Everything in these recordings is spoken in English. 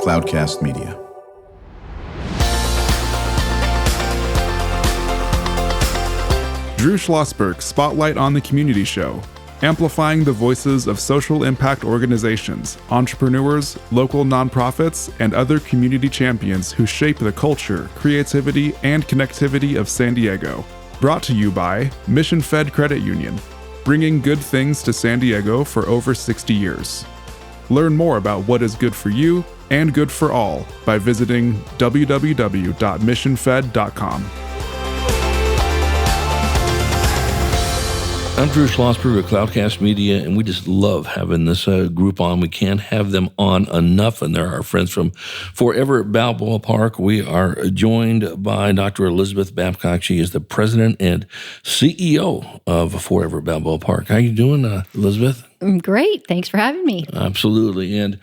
Cloudcast Media. Drew Schlosberg Spotlight on the Community Show, amplifying the voices of social impact organizations, entrepreneurs, local nonprofits, and other community champions who shape the culture, creativity, and connectivity of San Diego. Brought to you by Mission Fed Credit Union, bringing good things to San Diego for over 60 years. Learn more about what is good for you and good for all by visiting www.missionfed.com. I'm Drew Schlosberg with Cloudcast Media, and we just love having this group on. We can't have them on enough, and they're our friends from Forever Balboa Park. We are joined by Dr. Elizabeth Babcock. She is the president and CEO of Forever Balboa Park. How you doing, Elizabeth? Great. Thanks for having me. Absolutely. And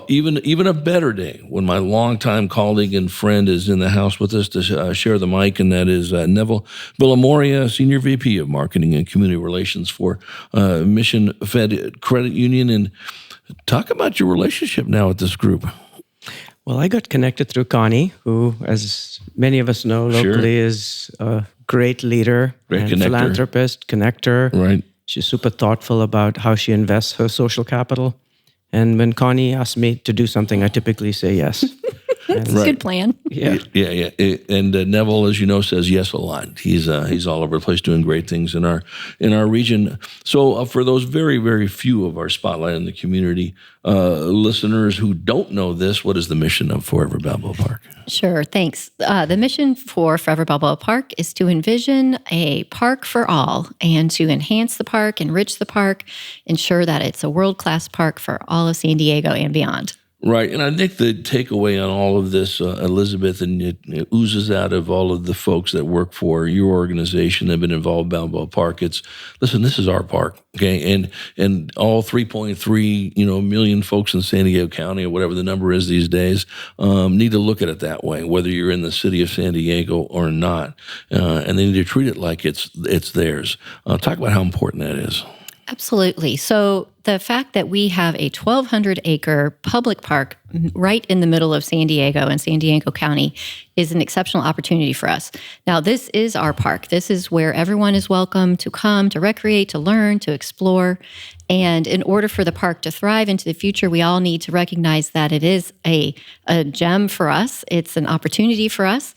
even a better day when my longtime colleague and friend is in the house with us to share the mic, and that is Neville Billimoria, Senior VP of Marketing and Community Relations for Mission Fed Credit Union. And talk about your relationship now with this group. Well, I got connected through Connie, who, as many of us know locally, is a great leader, and philanthropist, connector. Right. She's super thoughtful about how she invests her social capital. And when Connie asks me to do something, I typically say yes. That's a good plan. Yeah. And Neville, as you know, says yes a lot. He's all over the place doing great things in our region. So for those very, very few of our Spotlight in the Community listeners who don't know this, what is the mission of Forever Balboa Park? Sure, thanks. The mission for Forever Balboa Park is to envision a park for all and to enhance the park, enrich the park, ensure that it's a world-class park for all of San Diego and beyond. Right, and I think the takeaway on all of this, Elizabeth, and it oozes out of all of the folks that work for your organization that have been involved in Balboa Park. Listen, this is our park, okay, and all 3.3 million folks in San Diego County or whatever the number is these days need to look at it that way, whether you're in the city of San Diego or not, and they need to treat it like it's theirs. Talk about how important that is. Absolutely. So the fact that we have a 1,200-acre public park right in the middle of San Diego and San Diego County is an exceptional opportunity for us. Now, this is our park. This is where everyone is welcome to come, to recreate, to learn, to explore. And in order for the park to thrive into the future, we all need to recognize that it is a gem for us. It's an opportunity for us.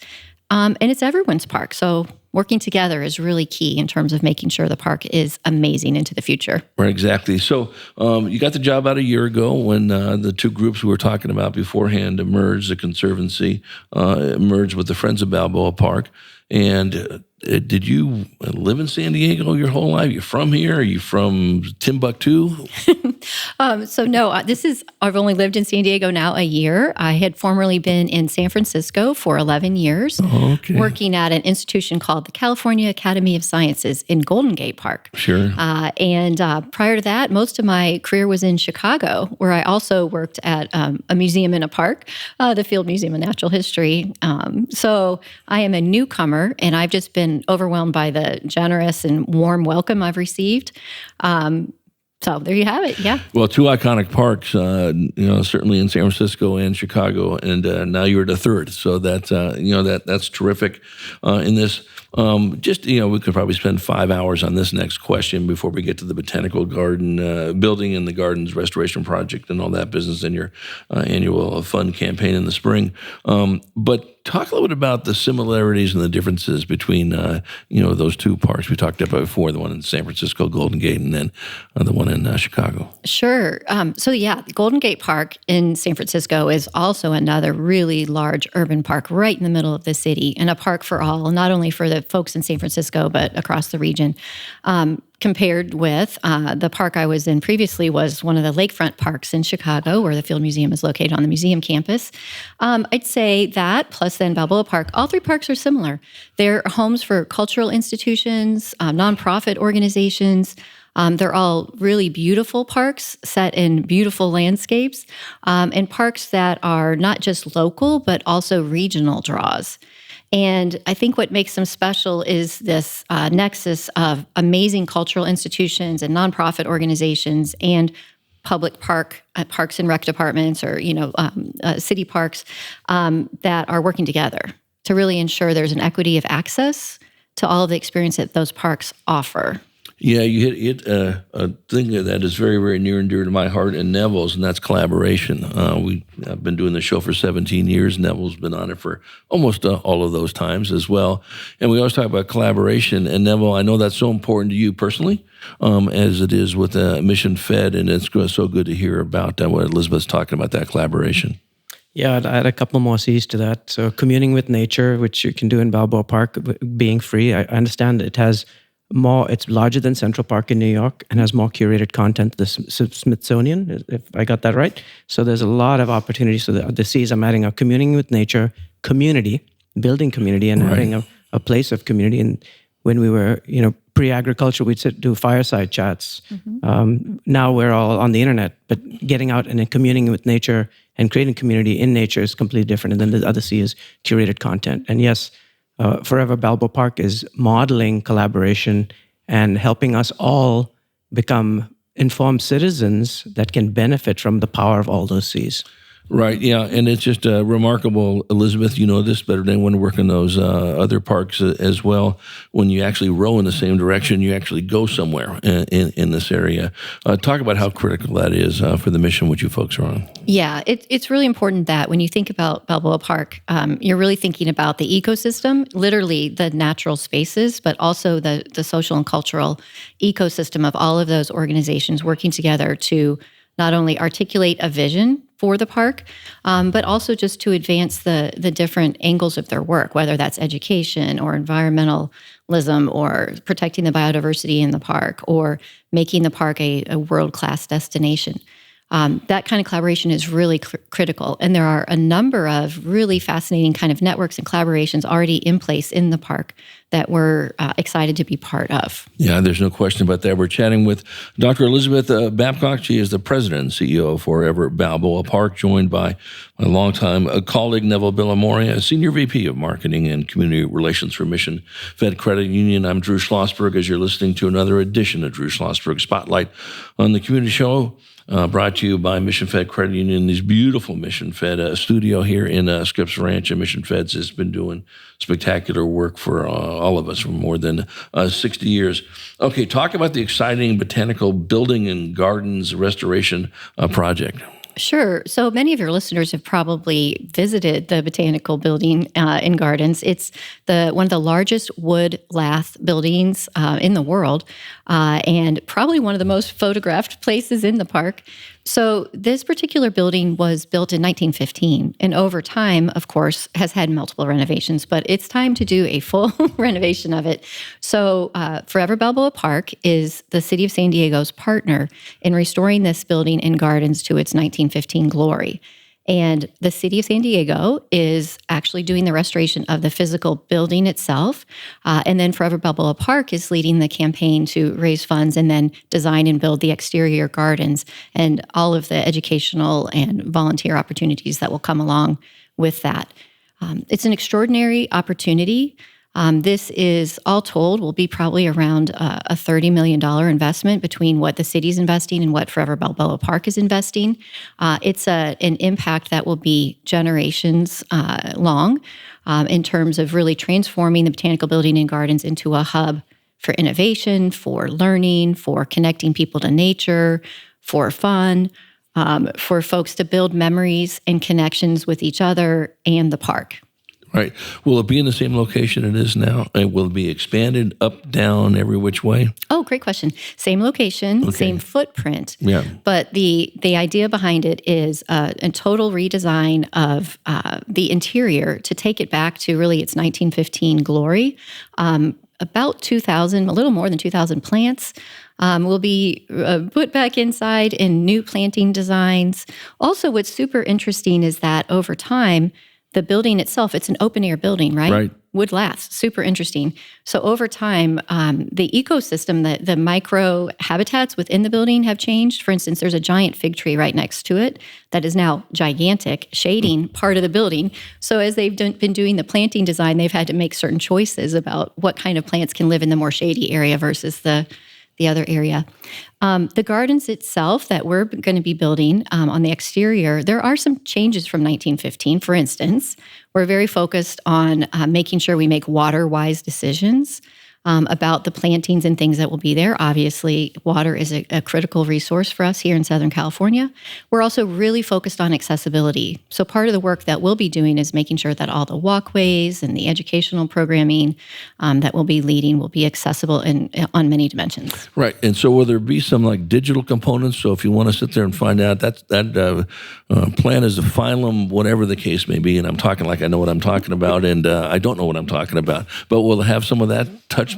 And it's everyone's park. So working together is really key in terms of making sure the park is amazing into the future. Right, exactly. So you got the job out a year ago when the two groups we were talking about beforehand emerged. The Conservancy emerged with the Friends of Balboa Park. And did you live in San Diego your whole life? You from here? Are you from Timbuktu? So no, I've only lived in San Diego now a year. I had formerly been in San Francisco for 11 years, working at an institution called the California Academy of Sciences in Golden Gate Park. Sure. And prior to that, most of my career was in Chicago, where I also worked at a museum in a park, the Field Museum of Natural History. So I am a newcomer, and I've just been overwhelmed by the generous and warm welcome I've received. So there you have it. Yeah. Well, two iconic parks, certainly in San Francisco and Chicago, and now you're the third. So that's terrific. In this, we could probably spend 5 hours on this next question before we get to the Botanical Building and the Gardens Restoration Project and all that business in your annual fund campaign in the spring. But talk a little bit about the similarities and the differences between those two parks we talked about before, the one in San Francisco, Golden Gate, and then the one in Chicago. Sure. The Golden Gate Park in San Francisco is also another really large urban park right in the middle of the city, and a park for all, not only for the folks in San Francisco, but across the region. Compared with the park I was in previously was one of the lakefront parks in Chicago, where the Field Museum is located on the museum campus. I'd say that, plus then Balboa Park, all three parks are similar. They're homes for cultural institutions, nonprofit organizations. They're all really beautiful parks set in beautiful landscapes, and parks that are not just local, but also regional draws. And I think what makes them special is this nexus of amazing cultural institutions and nonprofit organizations and public parks and rec departments, or city parks that are working together to really ensure there's an equity of access to all of the experience that those parks offer. Yeah, you hit a thing that is very, very near and dear to my heart and Neville's, and that's collaboration. I've been doing the show for 17 years. Neville's been on it for almost all of those times as well. And we always talk about collaboration. And Neville, I know that's so important to you personally, as it is with Mission Fed, and it's so good to hear about what Elizabeth's talking about, that collaboration. Yeah, I'd add a couple more C's to that. So communing with nature, which you can do in Balboa Park, being free. I understand it has more, it's larger than Central Park in New York and has more curated content, the Smithsonian, if I got that right. So there's a lot of opportunities. So the C's I'm adding are communing with nature, community, building community, and having a place of community. And when we were, pre-agriculture, we'd do fireside chats. Mm-hmm. Now we're all on the internet, but getting out and communing with nature and creating community in nature is completely different. And then the other C is curated content. And yes, Forever Balboa Park is modeling collaboration and helping us all become informed citizens that can benefit from the power of all those C's. Right, yeah, and it's just remarkable, Elizabeth, you know this better than anyone working those other parks as well. When you actually row in the same direction, you actually go somewhere in this area. Talk about how critical that is for the mission which you folks are on. Yeah, it's really important that when you think about Balboa Park, you're really thinking about the ecosystem, literally the natural spaces, but also the social and cultural ecosystem of all of those organizations working together to not only articulate a vision for the park, but also just to advance the different angles of their work, whether that's education or environmentalism or protecting the biodiversity in the park or making the park a world-class destination. That kind of collaboration is really critical. And there are a number of really fascinating kind of networks and collaborations already in place in the park that we're excited to be part of. Yeah, there's no question about that. We're chatting with Dr. Elizabeth Babcock. She is the president and CEO of Forever Balboa Park, joined by my longtime colleague, Neville Billimoria, Senior VP of Marketing and Community Relations for Mission Fed Credit Union. I'm Drew Schlosberg, as you're listening to another edition of Drew Schlosberg Spotlight on the Community Show. Brought to you by Mission Fed Credit Union, this beautiful Mission Fed studio here in Scripps Ranch. And Mission Fed's has been doing spectacular work for all of us for more than 60 years. Okay, talk about the exciting Botanical Building and Gardens restoration project. Sure. So many of your listeners have probably visited the Botanical Building and Gardens. It's one of the largest wood lath buildings in the world, and probably one of the most photographed places in the park. So this particular building was built in 1915, and over time, of course, has had multiple renovations, but it's time to do a full renovation of it. So Forever Balboa Park is the City of San Diego's partner in restoring this building and gardens to its 1915 glory. And the City of San Diego is actually doing the restoration of the physical building itself. And then Forever Balboa Park is leading the campaign to raise funds and then design and build the exterior gardens and all of the educational and volunteer opportunities that will come along with that. It's an extraordinary opportunity. This is, all told, will be probably around a $30 million investment between what the city's investing and what Forever Balboa Park is investing. It's an impact that will be generations long in terms of really transforming the Botanical Building and Gardens into a hub for innovation, for learning, for connecting people to nature, for fun, for folks to build memories and connections with each other and the park. Right. Will it be in the same location it is now? Will it be expanded up, down, every which way? Oh, great question. Same location, okay. Same footprint. Yeah. But the idea behind it is a total redesign of the interior to take it back to really its 1915 glory. About 2,000, a little more than 2,000 plants will be put back inside in new planting designs. Also, what's super interesting is that over time, the building itself, it's an open-air building, right? Right. Wood laths, super interesting. So over time, the ecosystem, the micro habitats within the building have changed. For instance, there's a giant fig tree right next to it that is now gigantic, shading part of the building. So as they've been doing the planting design, they've had to make certain choices about what kind of plants can live in the more shady area versus the the other area. The gardens itself that we're going to be building on the exterior, there are some changes from 1915. For instance, we're very focused on making sure we make water-wise decisions about the plantings and things that will be there. Obviously, water is a critical resource for us here in Southern California. We're also really focused on accessibility. So part of the work that we'll be doing is making sure that all the walkways and the educational programming that we'll be leading will be accessible on many dimensions. Right. And so will there be some like digital components? So if you want to sit there and find out that plan is a phylum, whatever the case may be, and I'm talking like I know what I'm talking about, and I don't know what I'm talking about, but will it have some of that touch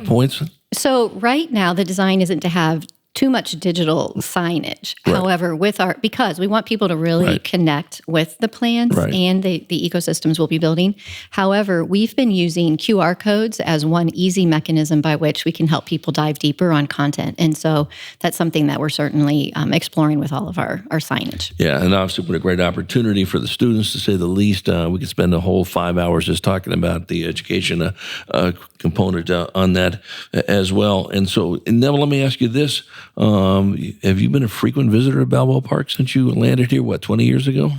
points? So right now, the design isn't to have too much digital signage. Right. However, because we want people to really connect with the plants and the ecosystems we'll be building. However, we've been using QR codes as one easy mechanism by which we can help people dive deeper on content. And so that's something that we're certainly exploring with all of our signage. Yeah, and obviously what a great opportunity for the students, to say the least. We could spend a whole 5 hours just talking about the education component on that as well. And so, Neville, let me ask you this. Have you been a frequent visitor to Balboa Park since you landed here, 20 years ago?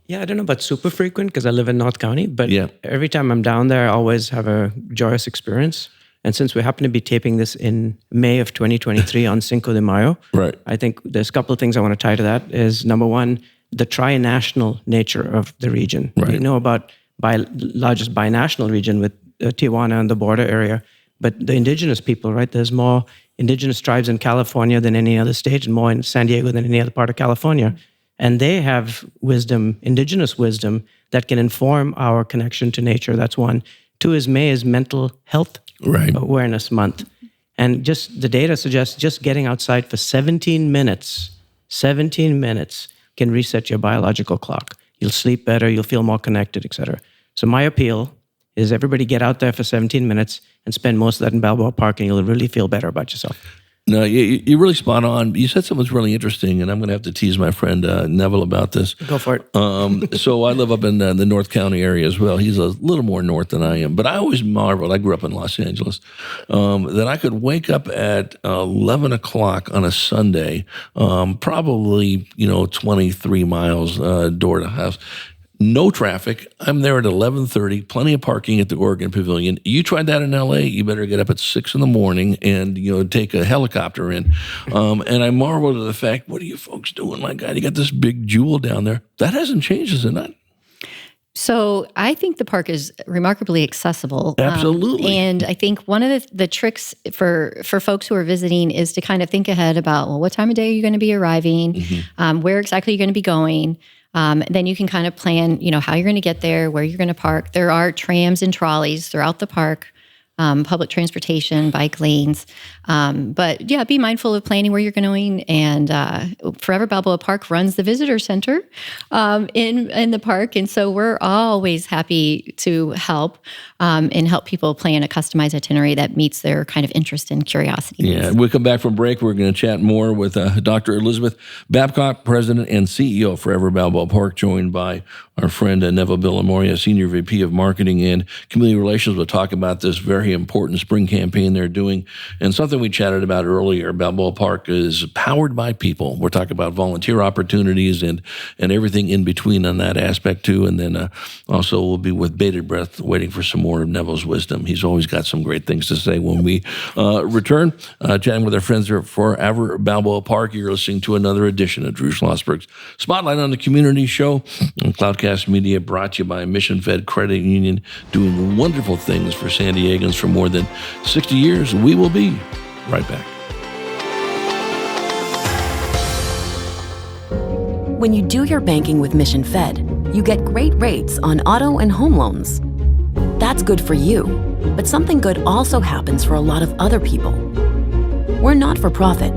Yeah, I don't know about super frequent because I live in North County, but yeah, every time I'm down there, I always have a joyous experience. And since we happen to be taping this in May of 2023 on Cinco de Mayo, right, I think there's a couple of things I want to tie to that. Is number one, the tri-national nature of the region. Right. You know about largest binational region with Tijuana and the border area, but the indigenous people, right? There's more indigenous tribes in California than any other state, and more in San Diego than any other part of California. And they have wisdom, indigenous wisdom, that can inform our connection to nature. That's one. Two is May is Mental Health Awareness Month. And just the data suggests just getting outside for 17 minutes can reset your biological clock. You'll sleep better, you'll feel more connected, etc. So my appeal is everybody get out there for 17 minutes and spend most of that in Balboa Park, and you'll really feel better about yourself. No, you're really spot on. You said something was really interesting, and I'm going to have to tease my friend Neville about this. Go for it. So I live up in the North County area as well. He's a little more north than I am, but I always marveled. I grew up in Los Angeles, that I could wake up at 11 o'clock on a Sunday, probably 23 miles door to house. No traffic. I'm there at 11:30. Plenty of parking at the Oregon Pavilion. You tried that in LA, you better get up at 6 a.m. and take a helicopter in. And I marveled at the fact, what are you folks doing? My God, you got this big jewel down there. That hasn't changed, is it not? So I think the park is remarkably accessible. Absolutely. And I think one of the tricks for folks who are visiting is to kind of think ahead about, well, what time of day are you going to be arriving? Mm-hmm. Where exactly are you going to be going? Then you can kind of plan, how you're going to get there, where you're going to park. There are trams and trolleys throughout the park, public transportation, bike lanes. But yeah, be mindful of planning where you're going. And Forever Balboa Park runs the visitor center in the park. And so we're always happy to help and help people plan a customized itinerary that meets their kind of interest and curiosity. Yeah, we'll come back from break. We're going to chat more with Dr. Elizabeth Babcock, President and CEO of Forever Balboa Park, joined by our friend Neville Billimoria, Senior VP of Marketing and Community Relations. We'll talk about this very important spring campaign they're doing. And something we chatted about earlier, Balboa Park is powered by people. We're talking about volunteer opportunities and everything in between on that aspect too. And then also we'll be with bated breath waiting for some more of Neville's wisdom. He's always got some great things to say when we return. Chatting with our friends at Forever Balboa Park. You're listening to another edition of Drew Schlosberg's Spotlight on the Community Show on Cloudcast Media, brought to you by Mission Fed Credit Union, doing wonderful things for San Diegans for more than 60 years. We will be right back. When you do your banking with Mission Fed, you get great rates on auto and home loans. That's good for you, but something good also happens for a lot of other people. We're not for profit,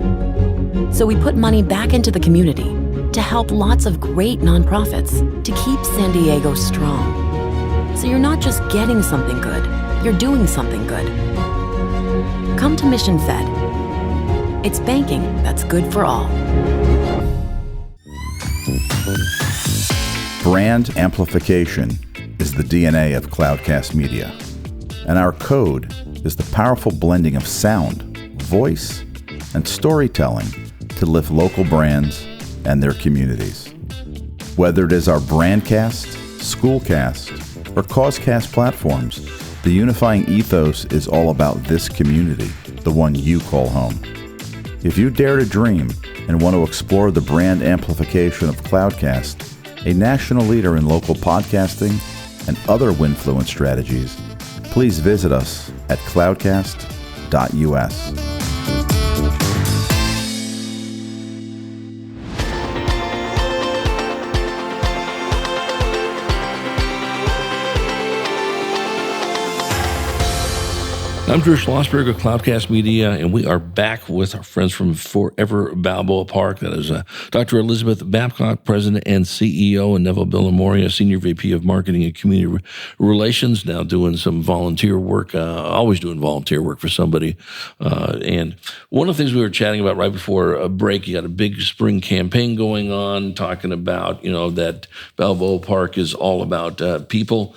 so we put money back into the community to help lots of great nonprofits to keep San Diego strong. So you're not just getting something good, you're doing something good. Come to Mission Fed. It's banking that's good for all. Brand amplification is the DNA of Cloudcast Media, and our code is the powerful blending of sound, voice, and storytelling to lift local brands and their communities. Whether it is our Brandcast, Schoolcast, or Causecast platforms, the unifying ethos is all about this community, the one you call home. If you dare to dream and want to explore the brand amplification of Cloudcast, a national leader in local podcasting and other Winfluence strategies, please visit us at cloudcast.us. I'm Drew Schlosberg of Cloudcast Media, and we are back with our friends from Forever Balboa Park. That is Dr. Elizabeth Babcock, President and CEO, and Neville Billimoria, Senior VP of Marketing and Community Relations, now doing some volunteer work, always doing volunteer work for somebody. And one of the things we were chatting about right before a break, you got a big spring campaign going on, talking about, that Balboa Park is all about people.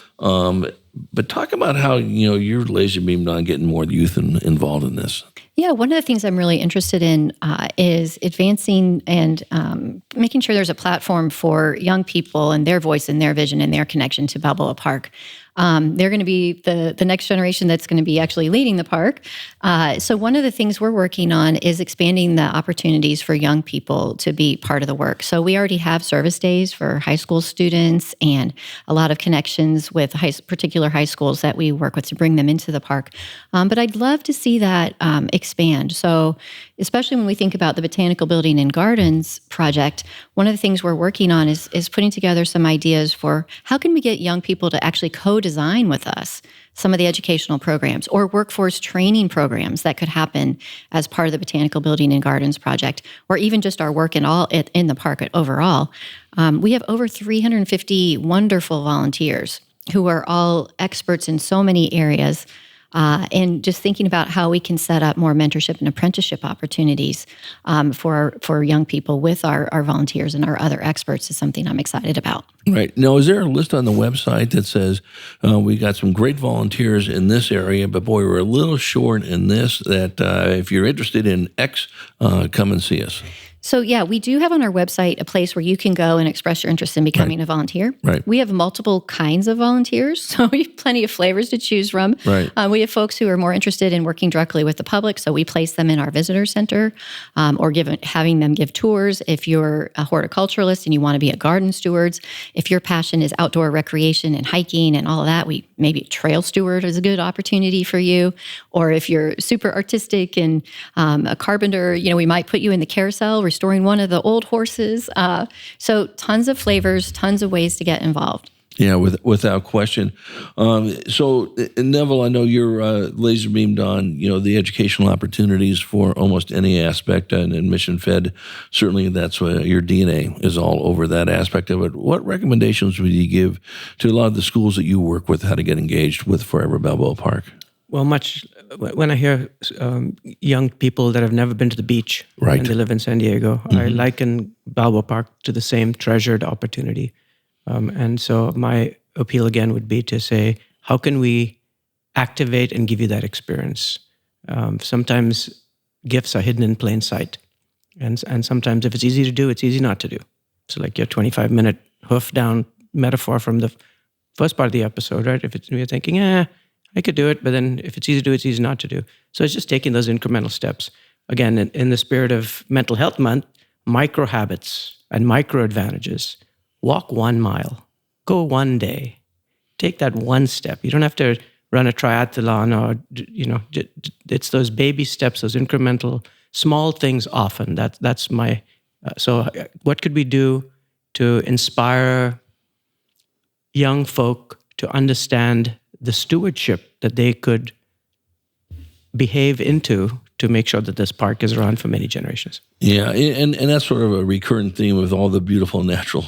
But talk about how, you're laser beamed on getting more youth involved in this. Yeah, one of the things I'm really interested in is advancing and making sure there's a platform for young people and their voice and their vision and their connection to Balboa Park. They're going to be the next generation that's going to be actually leading the park. So one of the things we're working on is expanding the opportunities for young people to be part of the work. So we already have service days for high school students and a lot of connections with particular high schools that we work with to bring them into the park. But I'd love to see that expand. So especially when we think about the Botanical Building and Gardens project, one of the things we're working on is putting together some ideas for how can we get young people to actually co-design with us some of the educational programs or workforce training programs that could happen as part of the Botanical Building and Gardens project, or even just our work in the park overall. We have over 350 wonderful volunteers who are all experts in so many areas. And just thinking about how we can set up more mentorship and apprenticeship opportunities for young people with our volunteers and our other experts is something I'm excited about. Right. Now, is there a list on the website that says we got some great volunteers in this area, but boy, we're a little short in this, that if you're interested in X, come and see us? So yeah, we do have on our website a place where you can go and express your interest in becoming a volunteer. Right. We have multiple kinds of volunteers, so we have plenty of flavors to choose from. Right. We have folks who are more interested in working directly with the public, so we place them in our visitor center or having them give tours. If you're a horticulturalist and you want to be a garden steward, if your passion is outdoor recreation and hiking and all of that, maybe a trail steward is a good opportunity for you. Or if you're super artistic and a carpenter, we might put you in the carousel restoring one of the old horses. So tons of flavors, tons of ways to get involved. Yeah, without question. So, Neville, I know you're laser beamed on, the educational opportunities for almost any aspect, and Mission Fed, certainly that's what your DNA is all over that aspect of it. What recommendations would you give to a lot of the schools that you work with how to get engaged with Forever Balboa Park? Well, when I hear young people that have never been to the beach, right, and they live in San Diego, I liken Balboa Park to the same treasured opportunity. And so my appeal again would be to say, how can we activate and give you that experience? Sometimes gifts are hidden in plain sight. And sometimes if it's easy to do, it's easy not to do. So like your 25-minute hoof down metaphor from the first part of the episode, right? If you're thinking, I could do it, but then if it's easy to do, it's easy not to do. So it's just taking those incremental steps. Again, in the spirit of Mental Health Month, micro habits and micro advantages. Walk 1 mile, go 1 day, take that one step. You don't have to run a triathlon or, it's those baby steps, those incremental, small things often. That's my, so what could we do to inspire young folk to understand the stewardship that they could behave into to make sure that this park is around for many generations? Yeah, and that's sort of a recurrent theme with all the beautiful natural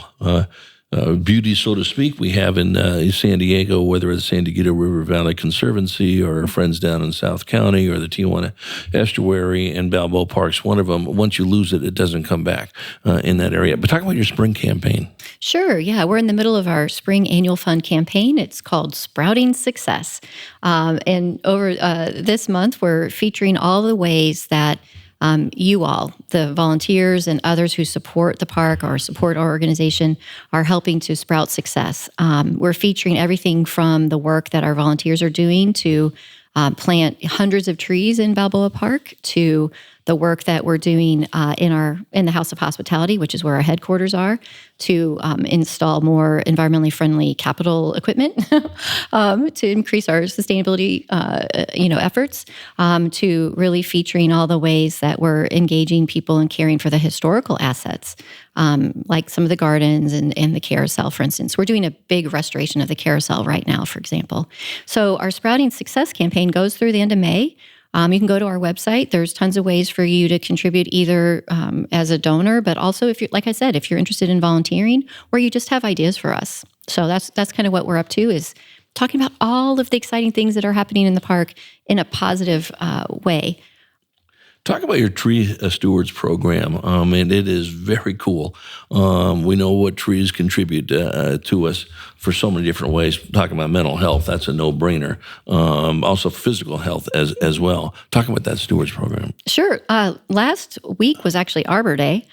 beauty, so to speak, we have in San Diego, whether it's San Diego River Valley Conservancy or our friends down in South County or the Tijuana Estuary, and Balboa Park's one of them. Once you lose it, it doesn't come back in that area. But talk about your spring campaign. Sure, yeah. We're in the middle of our spring annual fund campaign. It's called Sprouting Success. And over this month, we're featuring all the ways that you all, the volunteers and others who support the park or support our organization, are helping to sprout success. We're featuring everything from the work that our volunteers are doing to plant hundreds of trees in Balboa Park, to the work that we're doing in the House of Hospitality, which is where our headquarters are, to install more environmentally friendly capital equipment to increase our sustainability efforts, to really featuring all the ways that we're engaging people and caring for the historical assets, like some of the gardens and the carousel, for instance. We're doing a big restoration of the carousel right now, for example. So our Sprouting Success campaign goes through the end of May. You can go to our website. There's tons of ways for you to contribute, either as a donor, but also, if you're, like I said, if you're interested in volunteering, or you just have ideas for us. So that's kind of what we're up to, is talking about all of the exciting things that are happening in the park in a positive way. Talk about your Tree Stewards program, and it is very cool. We know what trees contribute to us for so many different ways. Talking about mental health, that's a no-brainer. Also physical health as well. Talk about that Stewards program. Sure. Last week was actually Arbor Day.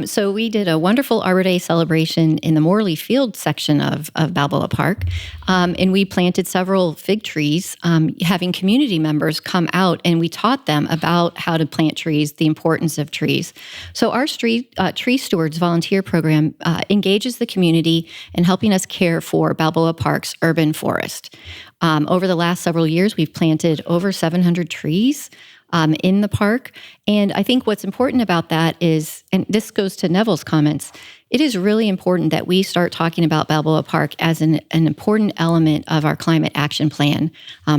So we did a wonderful Arbor Day celebration in the Morley Field section of Balboa Park. And we planted several fig trees, having community members come out, and we taught them about how to plant trees, the importance of trees. So our Tree Stewards volunteer program engages the community in helping us care for Balboa Park's urban forest. Over the last several years, we've planted over 700 trees in the park. And I think what's important about that is, and this goes to Neville's comments, it is really important that we start talking about Balboa Park as an important element of our climate action plan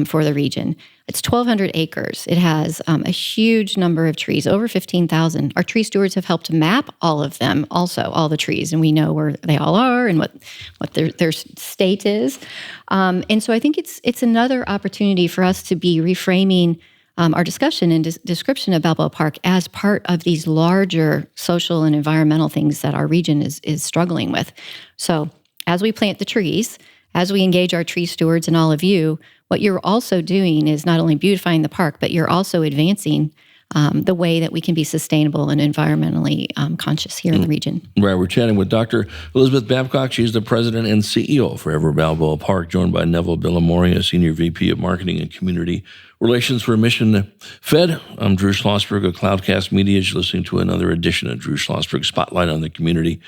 for the region. It's 1,200 acres. It has a huge number of trees, over 15,000. Our tree stewards have helped map all of them, also all the trees, and we know where they all are and what their state is. And so I think it's another opportunity for us to be reframing our discussion and description of Balboa Park as part of these larger social and environmental things that our region is struggling with. So as we plant the trees, as we engage our tree stewards and all of you, what you're also doing is not only beautifying the park, but you're also advancing the way that we can be sustainable and environmentally conscious here in the region. Right. We're chatting with Dr. Elizabeth Babcock. She's the president and CEO of Forever Balboa Park, joined by Neville Billimoria, Senior VP of Marketing and Community Relations for Mission Fed. I'm Drew Schlosberg of Cloudcast Media. You're listening to another edition of Drew Schlosberg Spotlight on the Community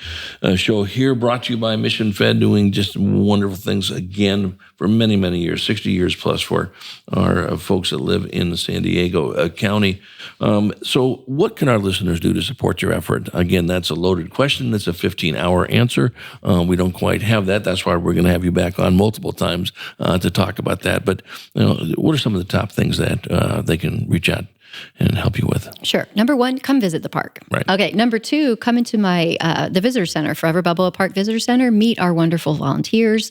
show here, brought to you by Mission Fed, doing just wonderful things again for many, many years, 60 years plus for our folks that live in San Diego County. So what can our listeners do to support your effort? Again, that's a loaded question. That's a 15-hour answer. We don't quite have that. That's why we're going to have you back on multiple times to talk about that. But what are some of the top things that they can reach out and help you with? Sure. Number one, come visit the park. Right. Okay. Number two, come into the visitor center, Forever Balboa Park Visitor Center, meet our wonderful volunteers,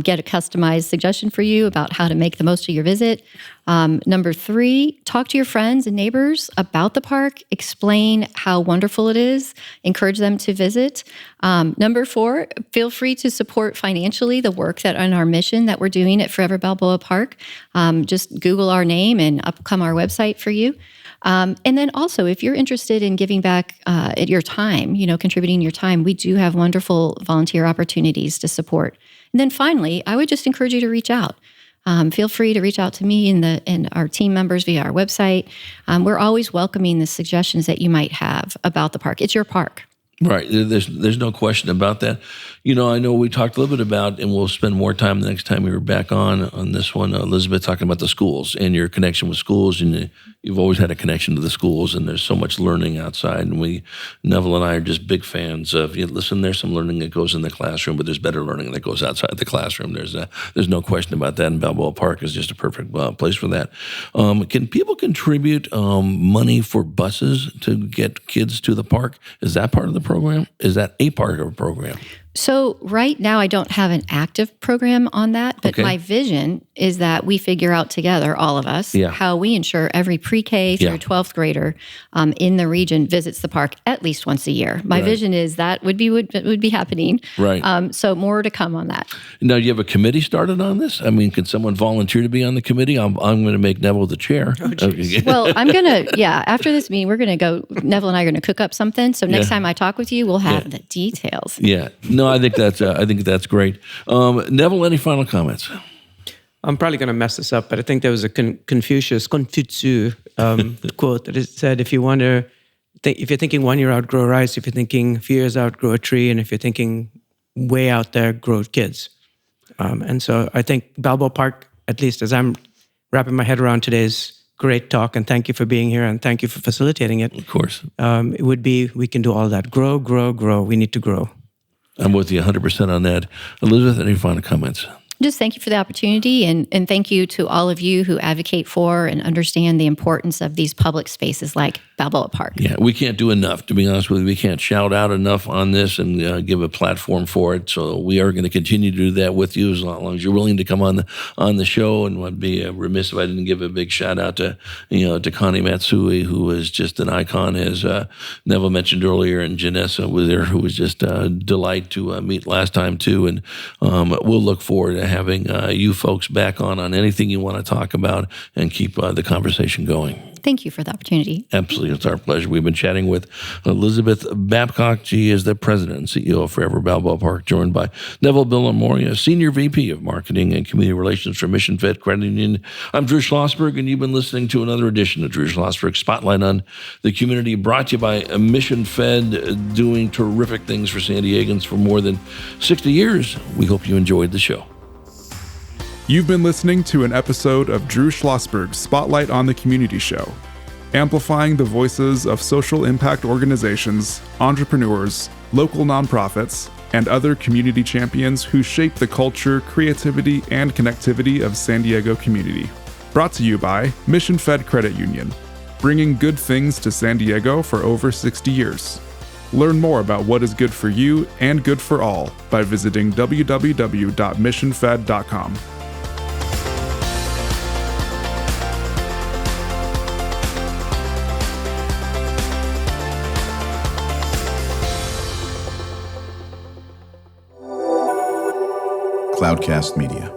get a customized suggestion for you about how to make the most of your visit. Number three, talk to your friends and neighbors about the park, explain how wonderful it is, encourage them to visit. Number four, feel free to support financially the work that on our mission that we're doing at Forever Balboa Park. Just Google our name and up come our website for you. And then also, if you're interested in giving back at your time, contributing your time, we do have wonderful volunteer opportunities to support. And then finally, I would just encourage you to reach out. Feel free to reach out to me and our team members via our website. We're always welcoming the suggestions that you might have about the park. It's your park. Right. There's no question about that. I know we talked a little bit about, and we'll spend more time the next time we were back on this one, Elizabeth, talking about the schools and your connection with schools. And you've always had a connection to the schools, and there's so much learning outside. And Neville and I are just big fans of, listen, there's some learning that goes in the classroom, but there's better learning that goes outside the classroom. There's no question about that, and Balboa Park is just a perfect place for that. Can people contribute money for buses to get kids to the park? Is that part of the program? Is that a part of a program? So right now, I don't have an active program on that, but Okay. my vision is that we figure out together, all of us, Yeah. how we ensure every pre-K through Yeah. 12th grader in the region visits the park at least once a year. My Right. vision is that would be happening. Right. So more to come on that. Now, do you have a committee started on this? I mean, can someone volunteer to be on the committee? I'm going to make Neville the chair. Okay. Well, I'm going to, after this meeting, we're going to go, Neville and I are going to cook up something. So next Yeah. time I talk with you, we'll have the details. Yeah. No, I think that's great. Neville, any final comments? I'm probably going to mess this up, but I think there was a Confucius quote that said, if you're thinking 1 year out, grow rice. If you're thinking a few years out, grow a tree. And if you're thinking way out there, grow kids. And so I think Balboa Park, at least as I'm wrapping my head around today's great talk, and thank you for being here, and thank you for facilitating it. Of course. It would be, we can do all that. Grow, grow, grow. We need to grow. I'm with you 100% on that. Elizabeth, any final comments? Just thank you for the opportunity, and thank you to all of you who advocate for and understand the importance of these public spaces like Balboa Park. Yeah, we can't do enough, to be honest with you. We can't shout out enough on this and give a platform for it. So we are going to continue to do that with you as long as you're willing to come on the show. And I'd be remiss if I didn't give a big shout out to Connie Matsui, who is just an icon, as Neville mentioned earlier, and Janessa was there, who was just a delight to meet last time too. And we'll look forward to having you folks back on anything you want to talk about and keep the conversation going. Thank you for the opportunity. Absolutely. It's our pleasure. We've been chatting with Elizabeth Babcock. She is the president and CEO of Forever Balboa Park, joined by Neville Billimoria, Senior VP of Marketing and Community Relations for Mission Fed Credit Union. I'm Drew Schlosberg, and you've been listening to another edition of Drew Schlosberg Spotlight on the Community, brought to you by Mission Fed, doing terrific things for San Diegans for more than 60 years. We hope you enjoyed the show. You've been listening to an episode of Drew Schlosberg's Spotlight on the Community show, amplifying the voices of social impact organizations, entrepreneurs, local nonprofits, and other community champions who shape the culture, creativity, and connectivity of San Diego community. Brought to you by Mission Fed Credit Union, bringing good things to San Diego for over 60 years. Learn more about what is good for you and good for all by visiting www.missionfed.com. Cloudcast Media.